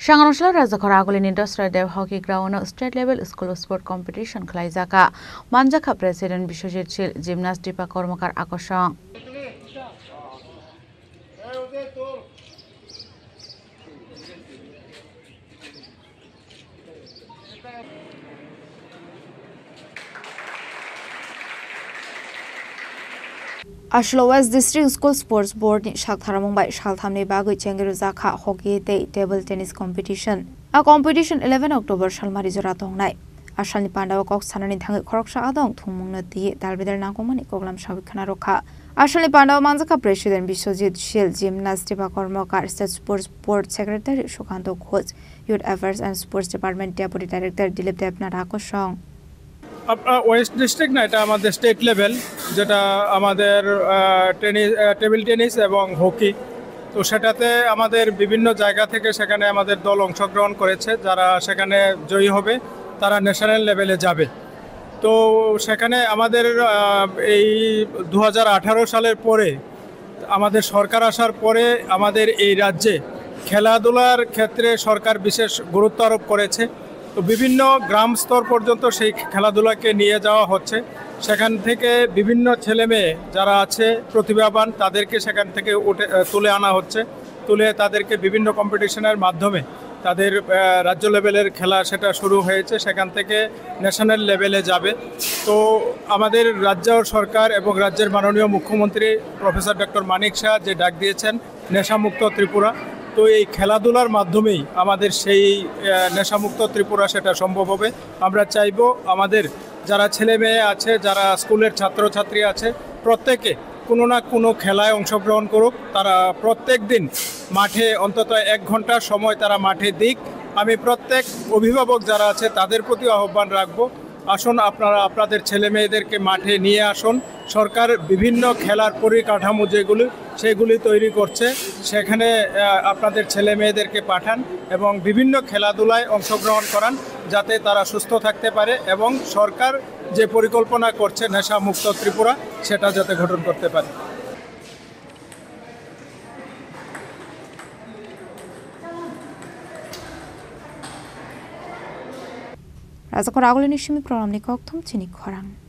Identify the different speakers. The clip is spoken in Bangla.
Speaker 1: Shanganushala Rajakhara Agulin Industrial Dev Hockey Ground State Level School Sport Competition Khlaijaka Manjaka President Bishojit Shil Gymnast Deepa Kormakar Akoshong Ashlo West District School Sports Board ni Shaltharamung by Shalthamni Bagui Chengiru Zakha Hockey Table Tennis Competition. A competition 11 October Shalmari Zoratong Night. Ashalni Pandawa Kok Sanani Thang Kroksha Adong Thumung Nati Dalbidel Nakomani Koglam Shavikana Roka. Ashalni Pandawa Manjaka President Bishojit Shil Gymnast Deepa Kormakar State Sports Board Secretary Shukanto Khoj Youth Affairs and Sports Department Deputy Director Dilip Debnath Akoshong.
Speaker 2: West district না এটা আমাদের স্টেট লেভেল যেটা আমাদের টেবিল টেনিস এবং হকি তো সেটাতে আমাদের বিভিন্ন জায়গা থেকে সেখানে আমাদের দল অংশগ্রহণ করেছে যারা সেখানে জয়ী হবে তারা ন্যাশনাল লেভেলে যাবে তো সেখানে আমাদের এই 2018 সালের পরে আমাদের সরকার আসার পরে আমাদের এই রাজ্যে খেলাধুলার ক্ষেত্রে সরকার বিশেষ গুরুত্ব আরোপ করেছে তো বিভিন্ন গ্রাম স্তর পর্যন্ত সেই খেলাধুলাকে নিয়ে যাওয়া হচ্ছে সেখান থেকে বিভিন্ন ছেলেমেয়ে যারা আছে প্রতিভাবান তাদেরকে সেখান থেকে তুলে আনা হচ্ছে তুলে তাদেরকে বিভিন্ন কম্পিটিশনের মাধ্যমে তাদের রাজ্য লেভেলের খেলা সেটা শুরু হয়েছে সেখান থেকে ন্যাশনাল লেভেলে যাবে তো আমাদের রাজ্য সরকার এবং রাজ্যের মাননীয় মুখ্যমন্ত্রী প্রফেসর ডক্টর মানিক শাহ যে ডাক দিয়েছেন নেশামুক্ত ত্রিপুরা তো এই খেলাধুলার মাধ্যমেই আমাদের সেই নেশামুক্ত ত্রিপুরা সেটা সম্ভব হবে আমরা চাইব আমাদের যারা ছেলে মেয়ে আছে যারা স্কুলের ছাত্রছাত্রী আছে প্রত্যেকে কোনো না কোনো খেলায় অংশগ্রহণ করুক তারা প্রত্যেক দিন মাঠে অন্তত 1 ঘন্টা সময় তারা মাঠে দিক আমি প্রত্যেক অভিভাবক যারা আছে তাদের প্রতি আহ্বান রাখব আসুন আপনারা আপনাদের ছেলে মেয়েদেরকে মাঠে নিয়ে আসুন সরকার বিভিন্ন খেলার পরিকাঠামো যেগুলি সেগুলি তৈরি করছে সেখানে আপনাদের ছেলে মেয়েদেরকে পাঠান এবং বিভিন্ন খেলাধুলায় অংশগ্রহণ করান যাতে তারা সুস্থ থাকতে পারে এবং সরকার যে পরিকল্পনা করছে নেশামুক্ত ত্রিপুরা সেটা যাতে গঠন করতে পারে
Speaker 1: Rajakhara Agulin Ishimi Program ni Kokthum Chini Khorang